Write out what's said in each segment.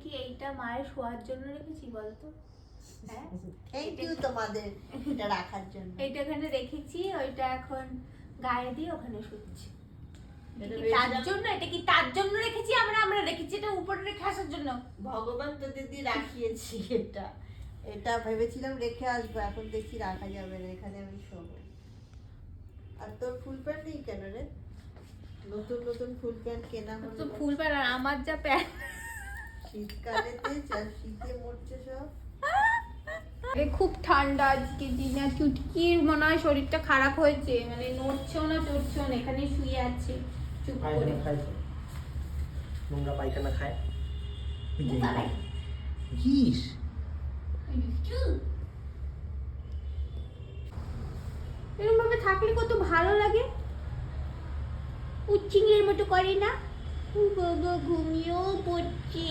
কি এইটা মায়ের শোয়ার জন্য রেখেছি বলতো? হ্যাঁ, থ্যাংক ইউ তোমাদের এটা রাখার জন্য। এইটা এখানে রেখেছি, ওইটা এখন গায়ে দিয়ে ওখানে শুচ্ছি। তার জন্য এটা কি তার জন্য রেখেছি আমরা রেখেছি এটা উপরে রেখে আসার জন্য। ভগবান তো দিদি রাখিয়েছি এটা, এটা ভেবেছিলাম রেখে আসবো, এখন দেখছি রাখা যাবে না, এখানে আমি শোবো। আর তোর ফুল প্যান্ট নেই কেন রে? নতুন নতুন ফুল প্যান্ট কেনা হলো তো ফুল প্যান্ট আর আমার যা প্যান্ট শীতকালেতে, শীতে মরছে সব। খুব ঠান্ডা আজকে দিনে, চুটকির মনে হয় শরীরটা খারাপ হয়েছে, মানে নড়ছেও না চড়ছেও না, এখানে শুয়ে আছে চুপ করে। নোংরা পায়খানা খায়। এরকম ভাবে থাকলে কত ভালো লাগে, উচ্চিংড়ির মতো করে না। বাবা ঘুমিয়েও পড়ছে।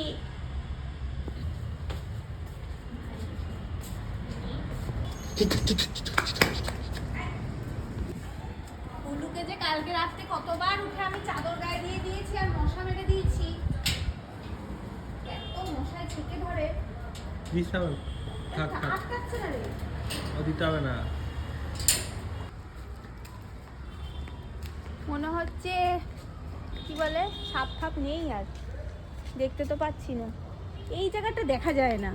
উলুকে যে কালকে রাত্রে কতবার উঠে আমি চাদর গায়ে দিয়ে দিয়েছি আর মশা মেরে দিয়েছি, এত মশায় ছেকে ধরে। আটকাচ্ছে না রে, দিতে হবে না। মনে হচ্ছে কি বলে সাপ ফাপ নেই, আর দেখতে তো পাচ্ছি না, এই জায়গাটা দেখা যায় না।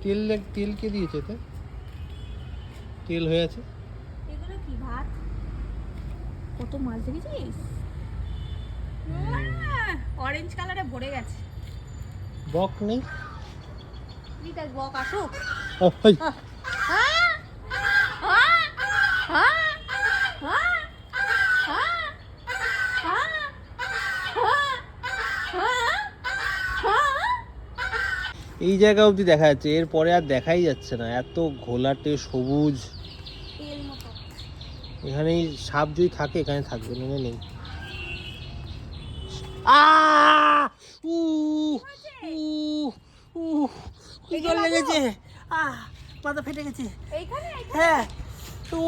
তেল কে দিয়েছে? তেল হয়ে আছে। এগুলো কি ভাত? কত মাছ দেখেছিস? অরেঞ্জ কালারে ভরে গেছে। বক নেই? দেখ বক আসুক। এই জায়গা অবধি দেখা যাচ্ছে, এরপরে আর দেখাই যাচ্ছে না, এত ঘোলাটে সবুজ। এখানেই সাপ যদি থাকে এখানে থাকবে, নেমে নেই। কি জল লেগেছে, মাথা ফেটে গেছে। এইখানে হ্যাঁ, ও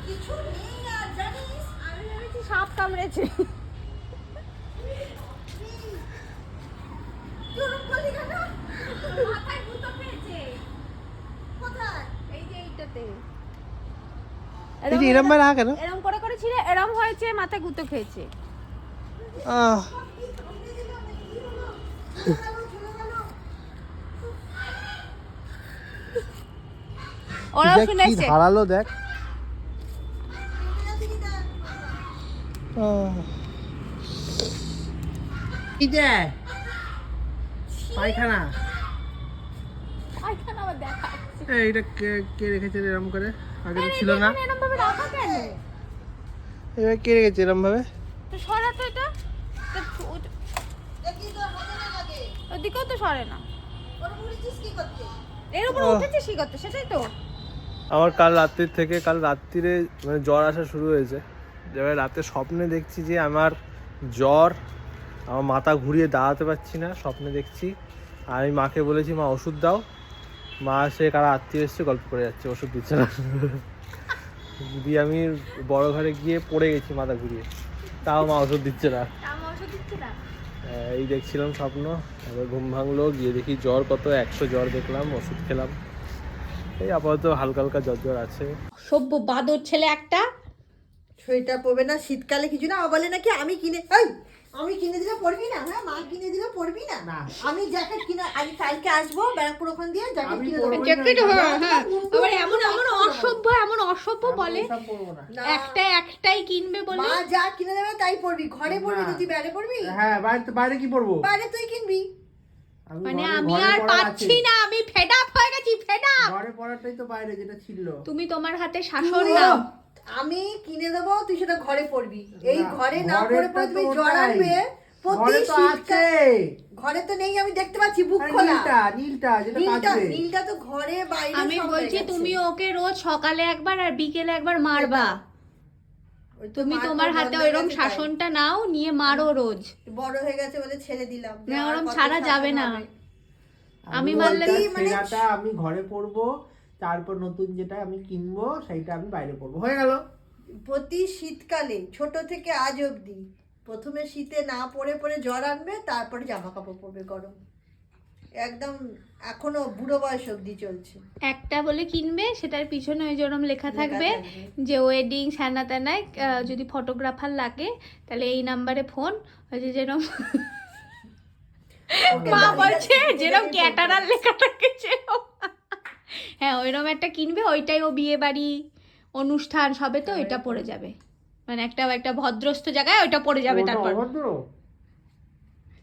কিছু নেই আর জানিস, আমি ভেবেছি সাপ কামড়েছে। মাথায় গুঁতো পেয়েছে। কোথায়? এই যে এইটাতে। এরম ভাবে রাখা কেন? এরম করে করে ছিঁড়ে এরম হয়েছে, মাথায় গুঁতো খেয়েছে। ওরা শুনেছে। ধারালো দেখ। কি যে পায়খানা, পায়খানা আবার দেখাচ্ছে। এইটা কে রেখেছে এরকম করে? আগে তো ছিল না। এরম ভাবে রাখা কেন? এবার কে রেখেছে এরকম ভাবে? তো সরা তো এটা। ওদিকেও তো সরে না। এর উপর উঠেছিস কি করতে? সেটাই তো। আমার কাল রাত্রির থেকে, কাল রাত্রিরে মানে জ্বর আসা শুরু হয়েছে। এবার রাতে স্বপ্নে দেখছি যে আমার জ্বর, আমার মাথা ঘুরিয়ে দাঁড়াতে পারছি না, স্বপ্নে দেখছি। আর আমি মাকে বলেছি মা ওষুধ দাও, মা সে কারা আত্মীয় এসছে গল্প করে যাচ্ছে, ওষুধ দিচ্ছে না। দিয়ে আমি বড় ঘরে গিয়ে পড়ে গেছি মাথা ঘুরিয়ে, তাও মা ওষুধ দিচ্ছে না। এই দেখছিলাম স্বপ্ন, এবার ঘুম ভাঙলো, গিয়ে দেখি জ্বর কত 100 জ্বর দেখলাম, ওষুধ খেলাম। এই আপাতত হালকা হালকা জ্বর আছে। সভ্য বাদর ছেলে একটা। সোয়েটার পরবে না শীতকালে, কিছু না বলে নাকি আমি কিনে দিলে পরবি না? হ্যাঁ, মা কিনে দিলে পরবি না? আমি জ্যাকেট কিনে আমি কালকে আসবো ব্যারাকপুর ওখান দিয়ে জ্যাকেট কিনে দেবো। জ্যাকেট হ্যাঁ, আবার এমন অসভ্য বলে একটাই কিনবে বলে। মা যা কিনে দেবে তাই পরবি, ঘরে পরবি না, তুই বাইরে পরবি? হ্যাঁ, বাইরে কি পরবো? বাইরে তুই কিনবি। মানে আমি আর পাচ্ছি না, আমি ফেড আপ হয়ে গেছি, ফেড আপ। ঘরে পরাটাই তো বাইরে যেটা ছিল। তুমি তোমার হাতে শাসন নাও। আমি কিনে দেবো, তুই সেটা ঘরে পরবি। এই ঘরে না পরে তুমি জ্বর আনবে। ঘরে তো নেই, আমি দেখতে পাচ্ছি বুক খোলা। নীলটা তো ঘরে বাইরে। আমি বলছি তুমি ওকে রোজ সকালে একবার আর বিকেলে একবার মারবা। ওই তো তুমি মার তোমার পর হাতে বন্ধ ওইরকম গেছে তাই। শাসনটা নাও, নিয়ে মারো রোজ। বড় হয়ে গেছে বলে ছেড়ে দিলাম। না, আর ওরম কত ছাড়া শাসন যাবে না। হবে? আমি ওইটা মারলে মানে- ছেঁড়াটা আমি ঘরে পরবো, তারপর নতুন যেটা আমি কিনবো সেইটা আমি বাইরে পরবো, হয়ে গেল। প্রতি শীতকালে ছোট থেকে আজ অবধি প্রথমে শীতে না পরে পরে জ্বর আনবে, তারপরে জামা কাপড় পরবে গরম। একদম এখনো বুড়ো বয়স অবধি চলছে। একটা বলে কিনবে, সেটার পিছনে ওই যেরকম লেখা থাকবে থাকবে। যে ওয়েডিং হ্যানা ত্যানায় যদি ফটোগ্রাফার লাগে তাহলে এই নাম্বারে ফোন। ওই যে যেরকম ওকে মা বাড়ির বলছে কাছে যেরকম থেকে ক্যাটারার লেখা থাকে সেরকম। হ্যাঁ, ওইরকম একটা কিনবে, ওইটাই ও বিয়ে বাড়ি অনুষ্ঠান সবে তো ওইটা পড়ে যাবে, মানে একটা একটা ভদ্রস্থ জায়গায় ওইটা পড়ে যাবে। ওটা তারপর অভদ্র?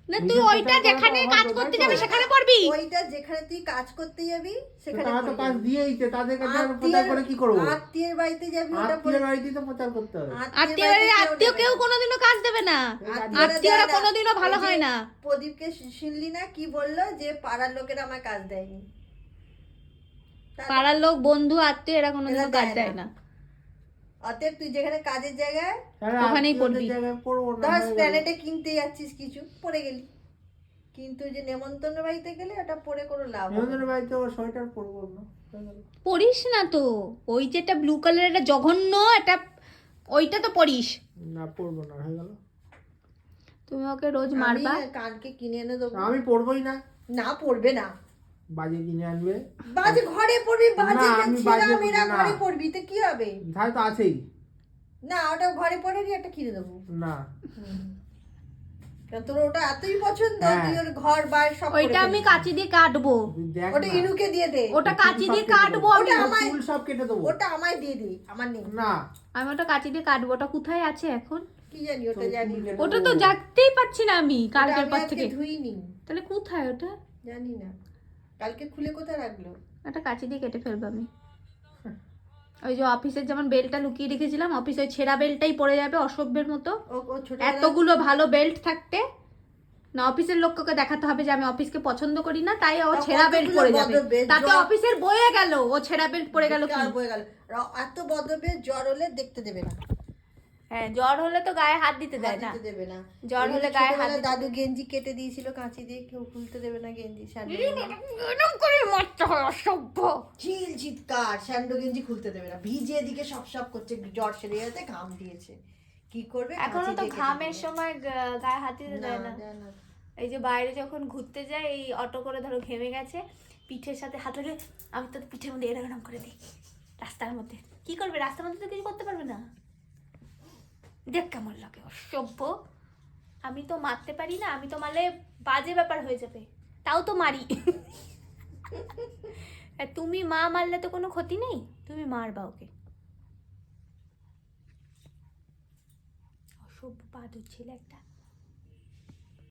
না, তুই নিজের ওইটা পোশাক যেখানে পরা কাজ অভদ্র, করতে তাই তো? যাবি সেখানে পড়বি। ওইটা যেখানে তুই কাজ করতে যাবি সেখানে তারা তো পরে কাজ যাবি। দিয়েইছে, তাদের কাছে আর প্রচার করে কি করবো? আত্মীয়ের বাড়িতে যাবি, ওটা পরে আত্মীয়ের বাড়িতেই তো প্রচার করতে হবে। আত্মীয় আত্মীয় কেউ কোনোদিনও কাজ দেবে না, আত্মীয়রা কোনোদিনও ভালো হয় না। প্রদীপকে শুনলি না কি বললো, যে পাড়ার লোকেরা আমার কাজ দেয়নি। পাড়ার লোক, বন্ধু, আত্মীয় এরা কোনোদিনও কাজ দেয় না। অতএব তুই যেখানে কাজের জায়গায় তাহলে ওখানেই আত্মীয়দের পড়বি। জায়গায় পড়বো না, ধর হয়ে গেল। প্ল্যানেটে কিনতে যাচ্ছিস কিছু পরে গেলি, কিন্তু যে নেমন্তন্ন বাড়িতে গেলে ওটা পরে কোনো লাভ হবে না। নিমন্ত্রণের বাড়িতে ও সোয়েটার পরবো না, হয়ে গেল। পড়িস না তো, ওই যেটা ব্লু কালারের একটা জঘন্য একটা, ওইটা তো পড়িস না, পরবো না, হয়ে গেল। তুমি ওকে রোজ আমি মারবা। কানকে কিনে এনে দেবো। আমি পরবোই না, না পড়বে না, বাজে কিনে আনবে। বাজে ঘরে পড়বি, বাজে না, আমি বাজে মেয়েরা না। ঘরে পড়বি তো কি হবে? তাহলে তো আছেই। না, ওটা ঘরে পড়েনি, একটা কিনে দেবো। না, কারণ তোর ওটা এতই পছন্দ, হ্যাঁ। তুই ওর ঘর বাইরে সব করে ওইটা আমি ফেলবি। কাঁচি দিয়ে কাটবো, তুই দেখ ওটা না। ইনুকে দিয়ে দে। ওটা চুল কাঁচি সব দিয়ে কেটে কাটবো দেবো। আমি। ওটা আমার- চুল সব কেটে দেবো। ওটা আমায় দিয়ে দে, আমার নেই। না, আমি ওটা কাঁচি দিয়ে কাটবো। ওটা কোথায় আছে এখন? কি জানি, ওটা তোর জানি চুল না। কেটে ওটা তো দেবো। জানতেই পারছি না আমি ওটা কালকের আমি পর আজকে থেকে। ধুইনি, তাহলে কোথায় ওটা? জানি না কালকে খুলে কোথায় রাখলো। একটা কাঁচি দিয়ে কেটে ফেলবো আমি। ওই যে অফিসের যেমন বেল্টটা লুকিয়ে রেখেছিলাম, অফিসে ওই ছেঁড়া বেল্টটাই পড়ে যাবে অসভ্যের মতো। ও ছোট এতগুলো ভালো বেল্ট থাকতে না, অফিসের লোককে দেখাতে হবে যে আমি অফিসকে পছন্দ করি না, তাই ও তা ছেঁড়া বেল্ট কতগুলো পরে যাবে। বদল বেল্ট, তাতে জ্বর- অফিসের বয়ে গেল, ও ছেঁড়া বেল্ট পরে গেল কি? বয়ে গেল। এত বদবে জ্বর হলে দেখতে দেবে না, হ্যাঁ, জ্বর হলে তো গায়ে হাত দিতে দেয় না। দিতে দেবে না। জ্বর হলে গায়ে হাত ছোটবেলায় দিতে দাদু গেঞ্জি কেটে দিয়েছিল কাঁচি দিয়ে, কেউ খুলতে দেবে না গেঞ্জি। এরকম করে মারতে হয়, অসভ্য। চিল চিৎকার, স্যান্ডো গেঞ্জি খুলতে দেবে না, ভিজে এদিকে সব সব করছে, জ্বর সেরে যেতে ঘাম দিয়েছে, কি করবে? এখনো কাঁচি তো দিয়ে কেটে ঘামের দেবে। সময় গায়ে হাত দিতে দেয় না। দেয় না। এই যে বাইরে যখন ঘুরতে যায়, এই অটো করে ধরো ঘেমে গেছে, পিঠের সাথে হাত ধরে আমি তো পিঠের মধ্যে এরকম করে দিই রাস্তার মধ্যে। কি করবে? রাস্তার মধ্যে তো কিছু করতে পারবে না। দেখ কেমন লাগে, অসভ্য। আমি তো মারতে পারি না, আমি তো মারলে বাজে ব্যাপার হয়ে যাবে, তাও তো মারি। তুমি মা মারলে তো কোনো ক্ষতি নেই, তুমি মারবা ওকে। অসভ্য বাদুর ছেলে একটা।